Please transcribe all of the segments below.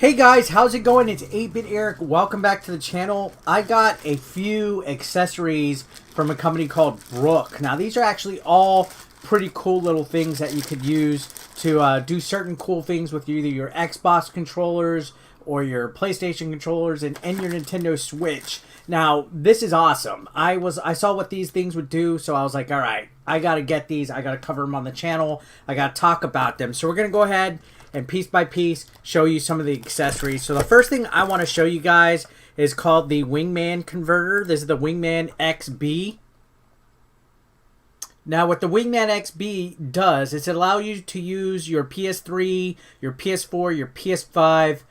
Hey guys, how's it going? It's 8-Bit Eric. Welcome back to the channel. I got a few accessories from a company called Brook. Now these are actually all pretty cool little things that you could use to do certain cool things with either your Xbox controllers or your PlayStation controllers and your Nintendo Switch. Now this is awesome. I saw what these things would do, so I was like, all right, I gotta get these. I gotta cover them on the channel. I gotta talk about them. So we're gonna go ahead and piece by piece show you some of the accessories. So the first thing I want to show you guys is called the Wingman Converter. This is the Wingman XB. Now what the Wingman XB does is it allows you to use your PS3, your PS4, your PS5,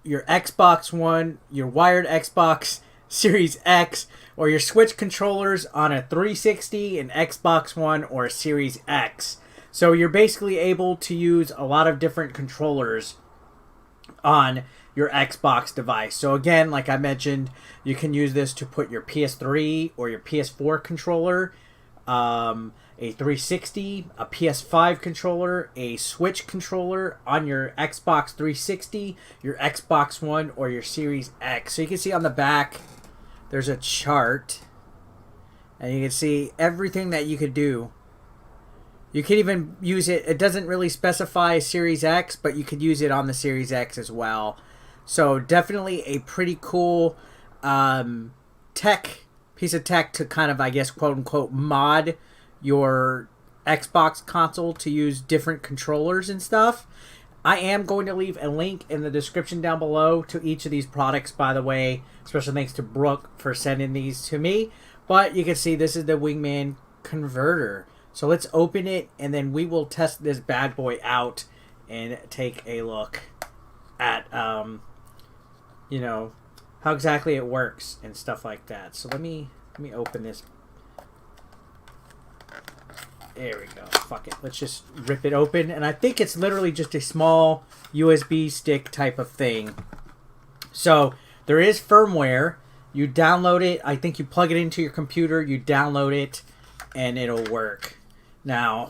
your Xbox One, your wired Xbox Series X, or your Switch controllers on a 360, an Xbox One, or a Series X. So you're basically able to use a lot of different controllers on your Xbox device. So again, like I mentioned, you can use this to put your PS3 or your PS4 controller, a 360, a PS5 controller, a Switch controller on your Xbox 360, your Xbox One, or your Series X. So you can see on the back, there's a chart, and you can see everything that you could do. You can even use it, it doesn't really specify Series X, but you could use it on the Series X as well. So definitely a pretty cool piece of tech to kind of, I guess, quote unquote, mod your Xbox console to use different controllers and stuff. I am going to leave a link in the description down below to each of these products, by the way. Special thanks to Brook for sending these to me. But you can see this is the Wingman Converter. So let's open it, and then we will test this bad boy out and take a look at, you know, how exactly it works and stuff like that. So let me open this. There we go. Fuck it. Let's just rip it open. And I think it's literally just a small USB stick type of thing. So there is firmware. You download it. I think you plug it into your computer. You download it, and it'll work. Now,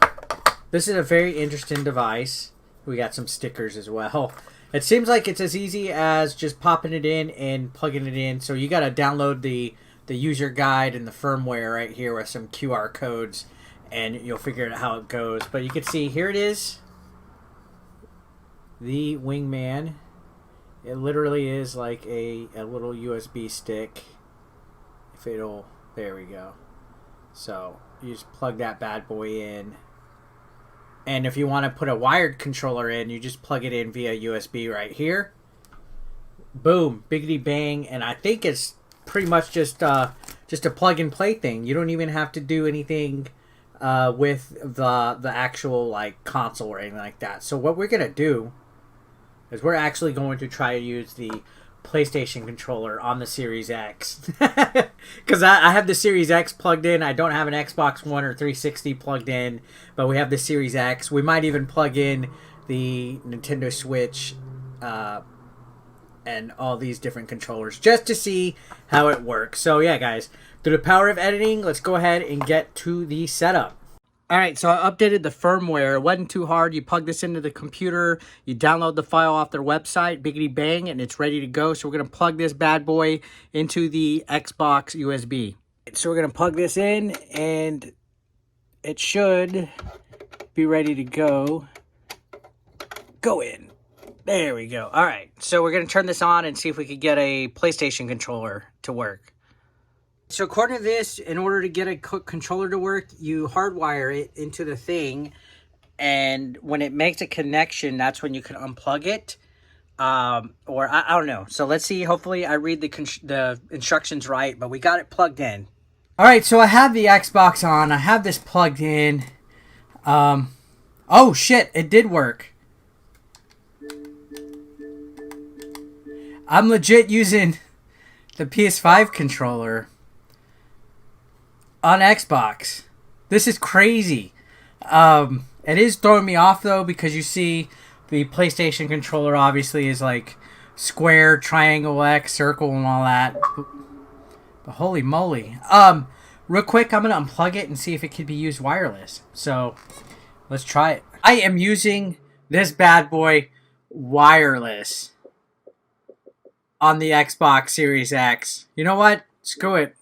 this is a very interesting device. We got some stickers as well. It seems like it's as easy as just popping it in and plugging it in. So you got to download the user guide and the firmware right here with some QR codes, and you'll figure out how it goes. But you can see here it is, the Wingman. It literally is like a little USB stick. If it'll, there we go. So you just plug that bad boy in, and if you want to put a wired controller in, you just plug it in via USB right here. Boom, biggity bang. And I think it's pretty much just a plug and play thing. You don't even have to do anything with the actual like console or anything like that. So what we're gonna do is we're actually going to try to use the PlayStation controller on the Series X, because I have the Series X plugged in. I don't have an Xbox One or 360 plugged in, but we have the Series X. We might even plug in the Nintendo Switch and all these different controllers just to see how it works. So yeah, guys, through the power of editing, let's go ahead and get to the setup. Alright, so I updated the firmware. It wasn't too hard. You plug this into the computer, you download the file off their website, biggity bang, and it's ready to go. So we're going to plug this bad boy into the Xbox USB. So we're going to plug this in, and it should be ready to go. Go in. There we go. Alright, so we're going to turn this on and see if we could get a PlayStation controller to work. So according to this, in order to get a controller to work, you hardwire it into the thing, and when it makes a connection, that's when you can unplug it, or I don't know. So let's see. Hopefully I read the instructions right, but we got it plugged in. All right, so I have the Xbox on. I have this plugged in. Oh shit, it did work. I'm legit using the PS5 controller on Xbox. This is crazy. It is throwing me off though, because you see the PlayStation controller obviously is like square, triangle, X, circle, and all that. But holy moly. Real quick, I'm gonna unplug it and see if it can be used wireless. So let's try it. I am using this bad boy wireless. on the Xbox Series X. You know what? Screw it.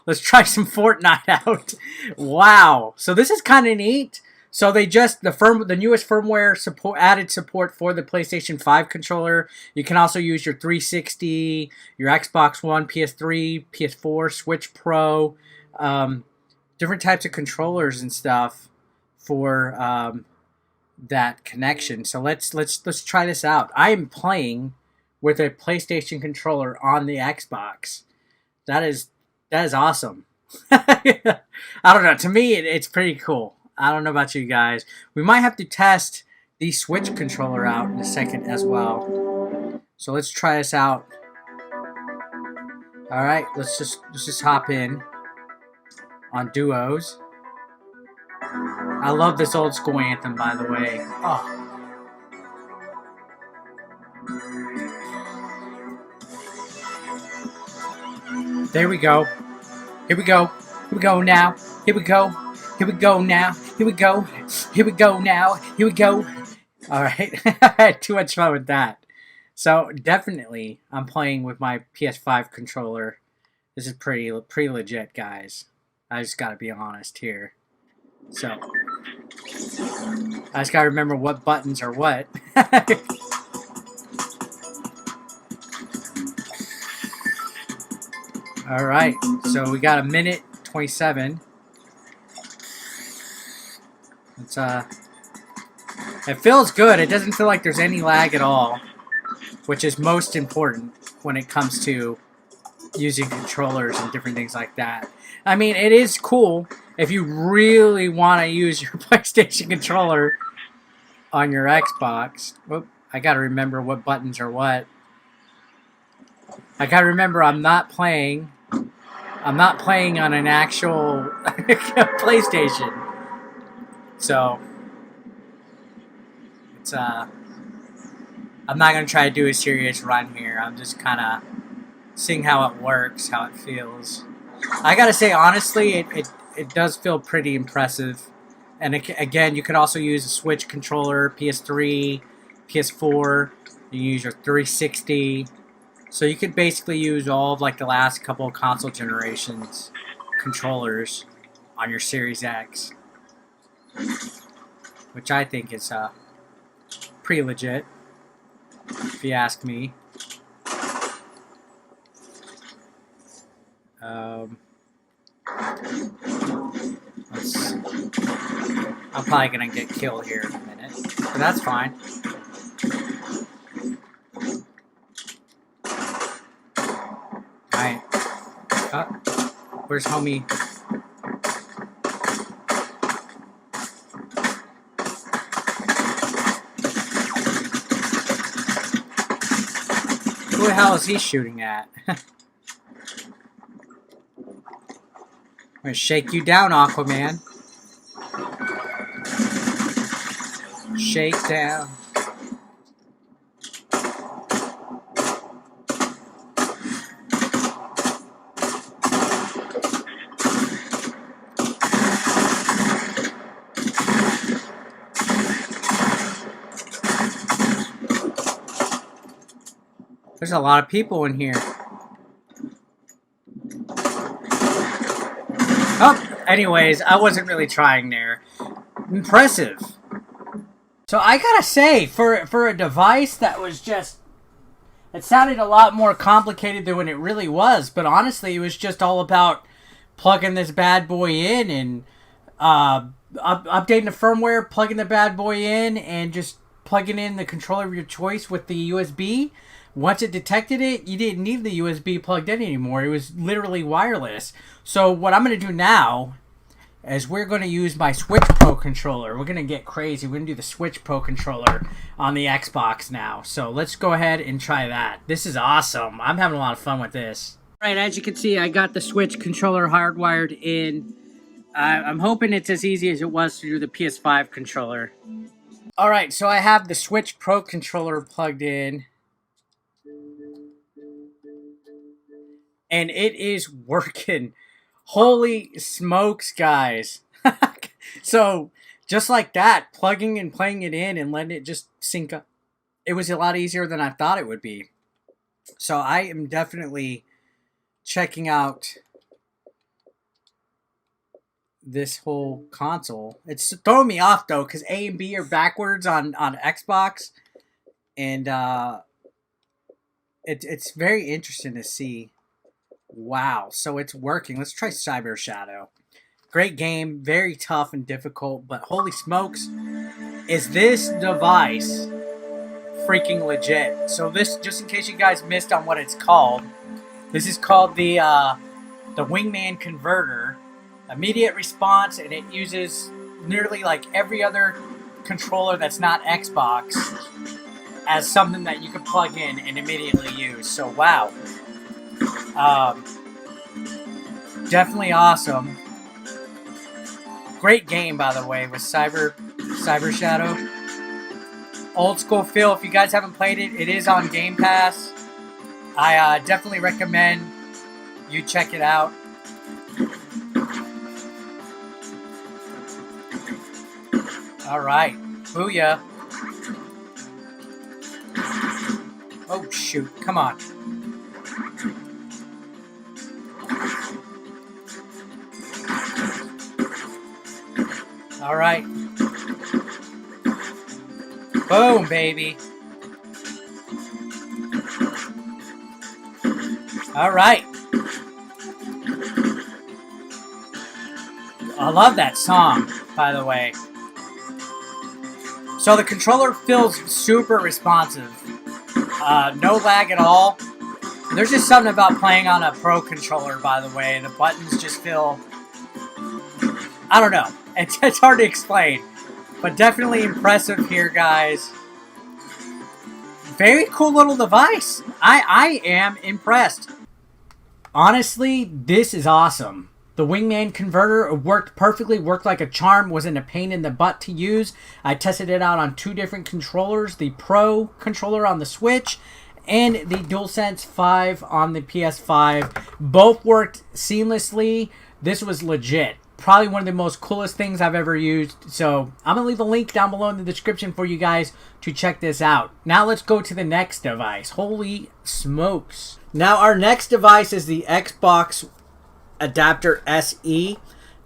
Let's try some Fortnite out. Wow. So this is kind of neat. So they just, the newest firmware added support for the PlayStation 5 controller. You can also use your 360, your Xbox One, PS3, PS4, Switch Pro, different types of controllers and stuff for that connection. So let's try this out. I am playing with a PlayStation controller on the Xbox. That is awesome. I don't know. To me, it's pretty cool. I don't know about you guys. We might have to test the Switch controller out in a second as well. So let's try this out. All right, let's just hop in on duos. I love this old school anthem, by the way. Oh. There we go. Here we go. Here we go now. Here we go. Here we go now. Here we go. Here we go now. Here we go. All right. I had too much fun with that. So definitely, I'm playing with my PS5 controller. This is pretty legit, guys. I just gotta be honest here. So I just gotta remember what buttons are what. All right. So we got a minute 27. It's it feels good. It doesn't feel like there's any lag at all, which is most important when it comes to using controllers and different things like that. I mean, it is cool if you really want to use your PlayStation controller on your Xbox. Whoop, I gotta remember what buttons are what. I gotta remember I'm not playing on an actual PlayStation. So it's I'm not gonna try to do a serious run here. I'm just kind of seeing how it works, how it feels. I gotta say, honestly, it does feel pretty impressive. And again, you can also use a Switch controller, PS3, PS4. You can use your 360. So you could basically use all of like the last couple of console generations controllers on your Series X, which I think is pretty legit, if you ask me. I'm probably gonna get killed here in a minute, but that's fine. Alright. Where's homie? Who the hell is he shooting at? I'm gonna shake you down, Aquaman. Shake down. There's a lot of people in here. Oh, anyways, I wasn't really trying there. Impressive. So I gotta say, for a device that was just, it sounded a lot more complicated than when it really was. But honestly, it was just all about plugging this bad boy in and updating the firmware, plugging the bad boy in, and just plugging in the controller of your choice with the USB. Once it detected it, you didn't need the USB plugged in anymore. It was literally wireless. So what I'm going to do now is we're going to use my Switch Pro controller. We're going to get crazy. We're going to do the Switch Pro controller on the Xbox now. So let's go ahead and try that. This is awesome. I'm having a lot of fun with this. All right, as you can see, I got the Switch controller hardwired in. I'm hoping it's as easy as it was to do the PS5 controller. All right, so I have the Switch Pro controller plugged in. And it is working. Holy smokes, guys. So, just like that, plugging and playing it in and letting it just sync up. It was a lot easier than I thought it would be. So I am definitely checking out this whole console. It's throwing me off though, because A and B are backwards on Xbox, and it's very interesting to see. Wow, so it's working. Let's try Cyber Shadow. Great game, very tough and difficult, but holy smokes, is this device freaking legit. So this, just in case you guys missed on what it's called, this is called the Wingman Converter. Immediate response, and it uses nearly like every other controller that's not Xbox as something that you can plug in and immediately use. So wow. Definitely awesome. Great game, by the way, with Cyber Shadow. Old school feel. If you guys haven't played it, it is on Game Pass. I definitely recommend you check it out. All right, booyah. Oh shoot, come on. All right. Boom, baby. All right. I love that song, by the way. So the controller feels super responsive. No lag at all. There's just something about playing on a Pro controller, by the way. The buttons just feel... I don't know. It's hard to explain. But definitely impressive here, guys. Very cool little device. I am impressed. Honestly, this is awesome. The Wingman Converter worked perfectly, worked like a charm, wasn't a pain in the butt to use. I tested it out on 2 different controllers, the Pro controller on the Switch and the DualSense 5 on the PS5. Both worked seamlessly. This was legit. Probably one of the most coolest things I've ever used. So I'm going to leave a link down below in the description for you guys to check this out. Now let's go to the next device. Holy smokes. Now our next device is the Xbox Adapter SE.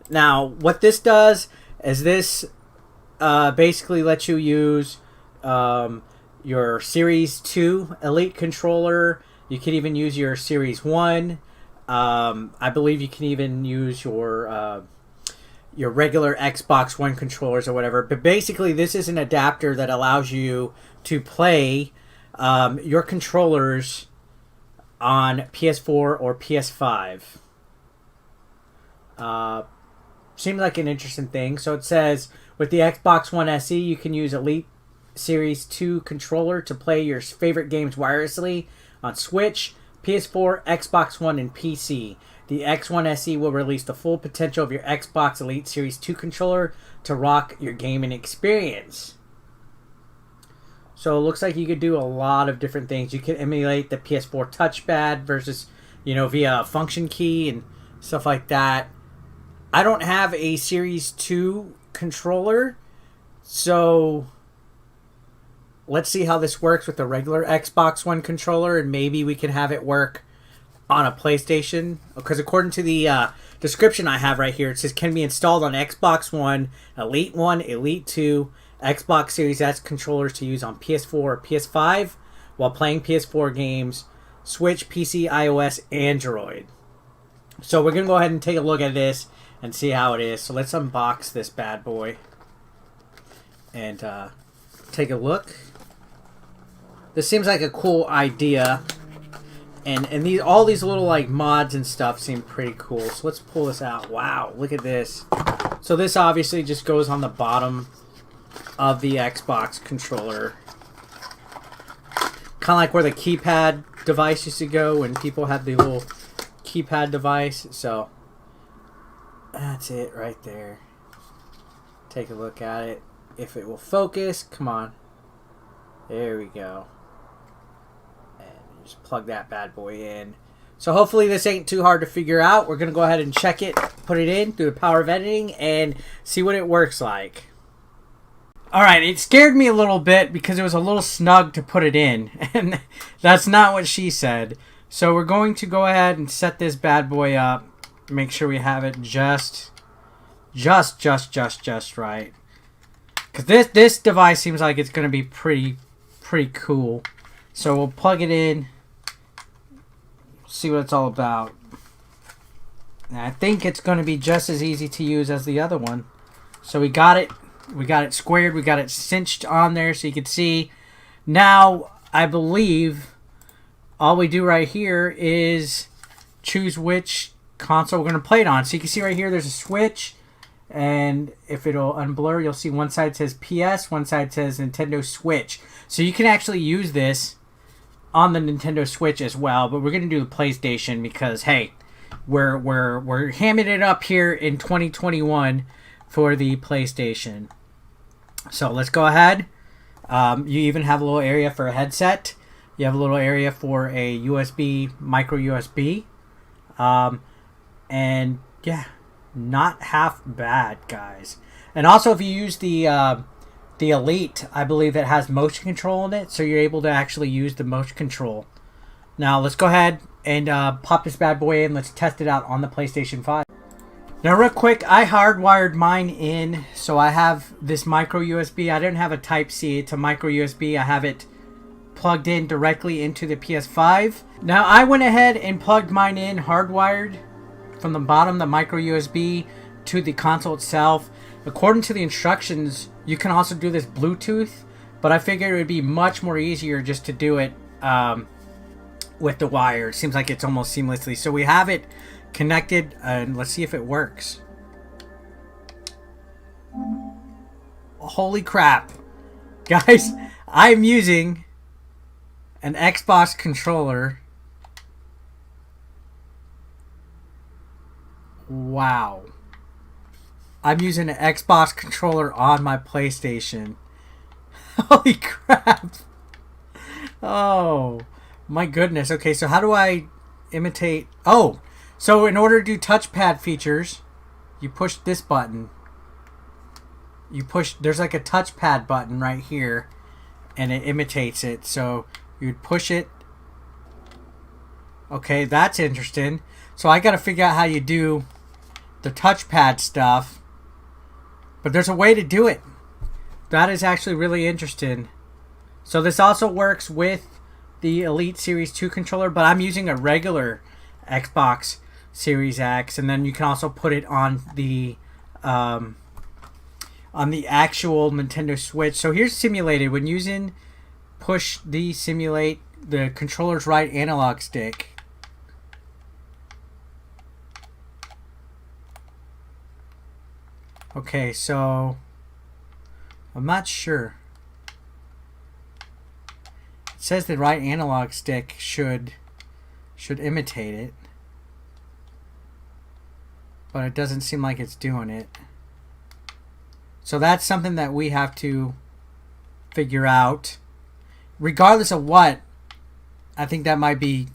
Now what this does is this basically lets you use your Series 2 Elite controller. You can even use your Series 1. I believe you can even use your regular Xbox One controllers or whatever. But basically this is an adapter that allows you to play your controllers on PS4 or PS5. Seems like an interesting thing. So it says, with the Xbox One SE, you can use Elite Series 2 controller to play your favorite games wirelessly on Switch, PS4, Xbox One, and PC. The X1 SE will release the full potential of your Xbox Elite Series 2 controller to rock your gaming experience. So it looks like you could do a lot of different things. You can emulate the PS4 touchpad versus, via a function key and stuff like that. I don't have a Series 2 controller, so let's see how this works with the regular Xbox One controller, and maybe we can have it work on a PlayStation. Because according to the description I have right here, it says can be installed on Xbox One, Elite 1, Elite 2, Xbox Series S controllers to use on PS4 or PS5 while playing PS4 games, Switch, PC, iOS, Android. So we're going to go ahead and take a look at this and see how it is. So let's unbox this bad boy and take a look. This seems like a cool idea. And all these little like mods and stuff seem pretty cool. So let's pull this out. Wow, look at this. So this obviously just goes on the bottom of the Xbox controller. Kind of like where the keypad device used to go when people had the little keypad device. So that's it right there. Take a look at it. If it will focus, come on. There we go. Just plug that bad boy in. So hopefully this ain't too hard to figure out. We're going to go ahead and check it, put it in through the power of editing, and see what it works like. Alright, it scared me a little bit because it was a little snug to put it in. And that's not what she said. So we're going to go ahead and set this bad boy up. Make sure we have it just right. Because this device seems like it's going to be pretty cool. So we'll plug it in. See what it's all about. And I think it's going to be just as easy to use as the other one. So we got it. We got it squared. We got it cinched on there so you can see. Now, I believe all we do right here is choose which console we're going to play it on. So you can see right here there's a switch. And if it'll unblur, you'll see one side says PS, one side says Nintendo Switch. So you can actually use this on the Nintendo Switch as well. But we're going to do the PlayStation because, hey, we're hamming it up here in 2021 for the PlayStation. So let's go ahead. You even have a little area for a headset. You have a little area for a USB, micro USB. And yeah, not half bad, guys. And also if you use the Elite, I believe it has motion control in it. So you're able to actually use the motion control. Now let's go ahead and pop this bad boy in. Let's test it out on the PlayStation 5. Now real quick, I hardwired mine in, so I have this micro USB. I didn't have a Type-C, it's a micro USB. I have it plugged in directly into the PS5. Now I went ahead and plugged mine in hardwired from the bottom, the micro USB, to the console itself. According to the instructions, you can also do this Bluetooth, but I figured it would be much more easier just to do it with the wire. It seems like it's almost seamlessly. So we have it connected, and let's see if it works. Holy crap, guys, I'm using an Xbox controller. Wow, I'm using an Xbox controller on my PlayStation. Holy crap. Oh my goodness. Okay, so how do I imitate? Oh, so in order to do touchpad features, you push this button. You push, there's like a touchpad button right here, and it imitates it. So you'd push it. Okay, that's interesting. So I got to figure out how you do the touchpad stuff. But there's a way to do it. That is actually really interesting. So this also works with the Elite Series 2 controller, but I'm using a regular Xbox Series X, and then you can also put it on the actual Nintendo Switch. So here's simulated. When using push the simulate the controller's right analog stick. Okay, so I'm not sure. It says the right analog stick should imitate it, but it doesn't seem like it's doing it. So that's something that we have to figure out. Regardless of what, I think that might be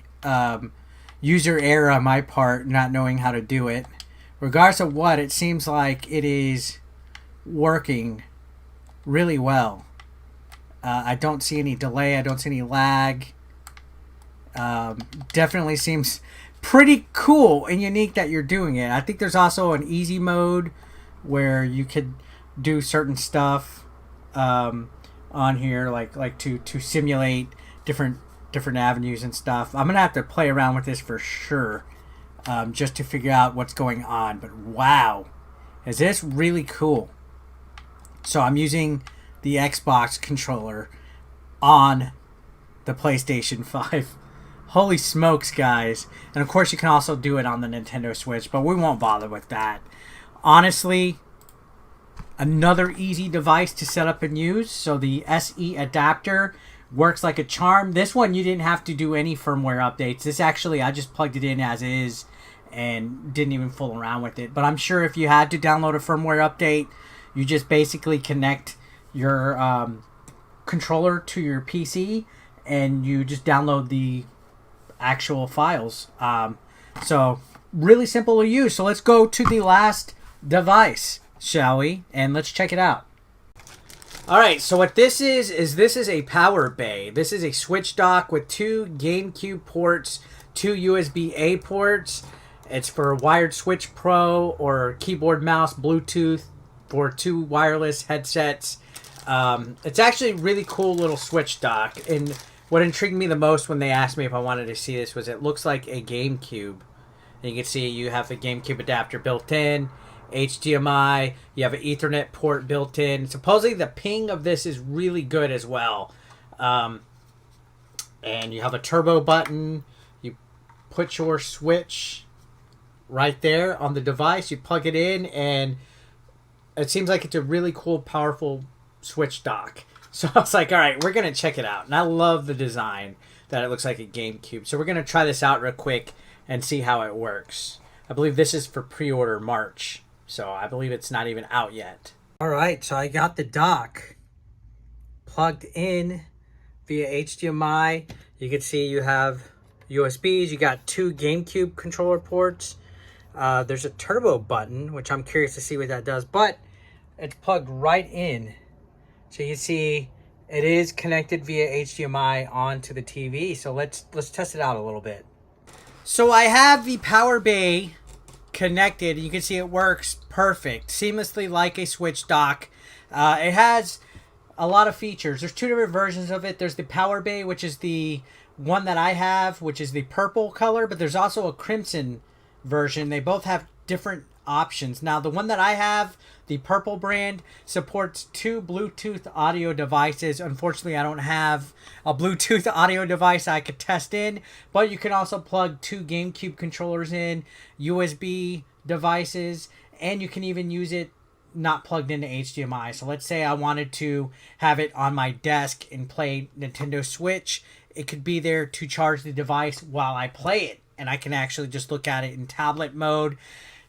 user error on my part, not knowing how to do it. Regardless of what, it seems like it is working really well. I don't see any delay. I don't see any lag. Definitely seems pretty cool and unique that you're doing it. I think there's also an easy mode where you could do certain stuff on here, like to simulate different avenues and stuff. I'm gonna have to play around with this for sure, just to figure out what's going on. But wow, is this really cool? So I'm using the Xbox controller on the PlayStation 5. Holy smokes, guys. And of course you can also do it on the Nintendo Switch, but we won't bother with that. Honestly, another easy device to set up and use. So the SE adapter works like a charm. This one you didn't have to do any firmware updates. This actually, I just plugged it in as is and didn't even fool around with it. But I'm sure if you had to download a firmware update, you just basically connect your controller to your PC and you just download the actual files. So really simple to use. So let's go to the last device, shall we? And let's check it out. All right, so what this is this is a power bay. This is a switch dock with 2 GameCube ports, 2 USB-A ports. It's for wired switch pro or keyboard mouse Bluetooth for 2 wireless headsets. It's actually a really cool little switch dock. And what intrigued me the most when they asked me if I wanted to see this was it looks like a GameCube. And you can see you have a GameCube adapter built in. HDMI, you have an Ethernet port built in. Supposedly the ping of this is really good as well. And you have a turbo button. You put your switch right there on the device. You plug it in, and it seems like it's a really cool, powerful switch dock. So I was like, all right, we're going to check it out. And I love the design that it looks like a GameCube. So we're going to try this out real quick and see how it works. I believe this is for pre-order March. So I believe it's not even out yet. All right, so I got the dock plugged in via HDMI. You can see you have USBs. You got 2 GameCube controller ports. There's a turbo button, which I'm curious to see what that does. But it's plugged right in. So you can see it is connected via HDMI onto the TV. So let's test it out a little bit. So I have the power bay connected. You can see it works perfect, seamlessly like a switch dock. It has a lot of features. There's 2 different versions of it. There's the power bay, which is the one that I have, which is the purple color, but there's also a crimson version. They both have different options. Now, the one that I have, the purple brand, supports 2 Bluetooth audio devices. Unfortunately, I don't have a Bluetooth audio device I could test in, but you can also plug 2 GameCube controllers in, USB devices, and you can even use it not plugged into HDMI. So let's say I wanted to have it on my desk and play Nintendo Switch. It could be there to charge the device while I play it, and I can actually just look at it in tablet mode.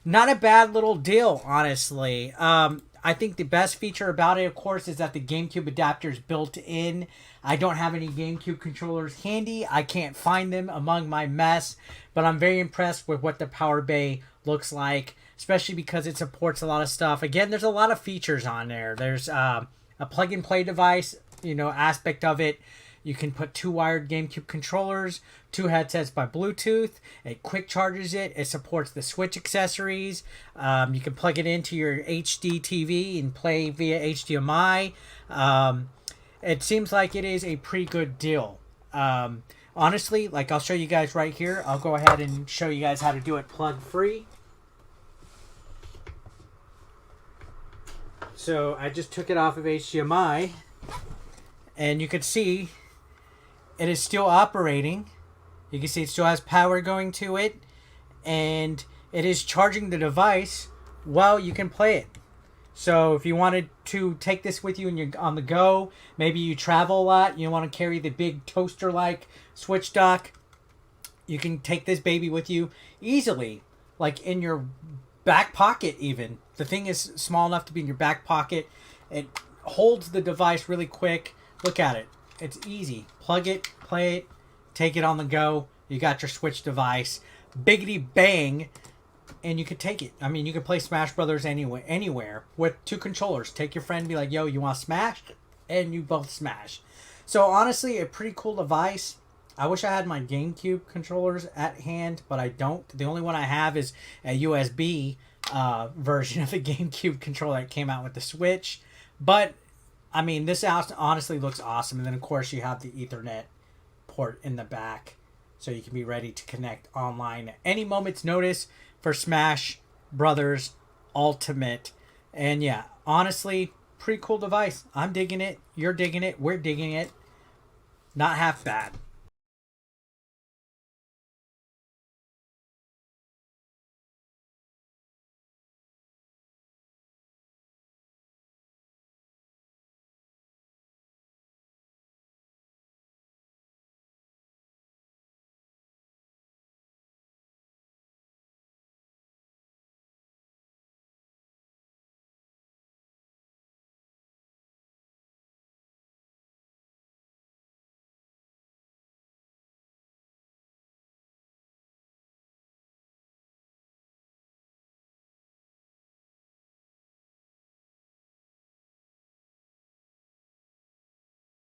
Not a bad little deal, honestly. I think the best feature about it, of course, is that the GameCube adapter is built in. I don't have any GameCube controllers handy. I can't find them among my mess, but I'm very impressed with what the power bay looks like, especially because it supports a lot of stuff. Again, there's a lot of features on there. There's a plug-and-play device, aspect of it. You can put 2 wired GameCube controllers, 2 headsets by Bluetooth. It quick charges it. It supports the Switch accessories. You can plug it into your HD TV and play via HDMI. It seems like it is a pretty good deal. Honestly, like I'll show you guys right here. I'll go ahead and show you guys how to do it plug-free. So I just took it off of HDMI, and you can see it is still operating. You can see it still has power going to it, and it is charging the device while you can play it. So if you wanted to take this with you and you're on the go, maybe you travel a lot, you want to carry the big toaster-like switch dock, you can take this baby with you easily, like in your back pocket even. The thing is small enough to be in your back pocket. It holds the device really quick. Look at it. It's easy. Plug it, play it, take it on the go. You got your Switch device. Biggity bang, and you could take it. I mean, you could play Smash Brothers anywhere with 2 controllers. Take your friend and be like, yo, you want to smash? And you both smash. So honestly, a pretty cool device. I wish I had my GameCube controllers at hand, but I don't. The only one I have is a USB version of the GameCube controller that came out with the Switch. But I mean, this honestly looks awesome. And then, of course, you have the Ethernet port in the back, so you can be ready to connect online at any moment's notice for Smash Brothers Ultimate. And yeah, honestly, pretty cool device. I'm digging it. You're digging it. We're digging it. Not half bad.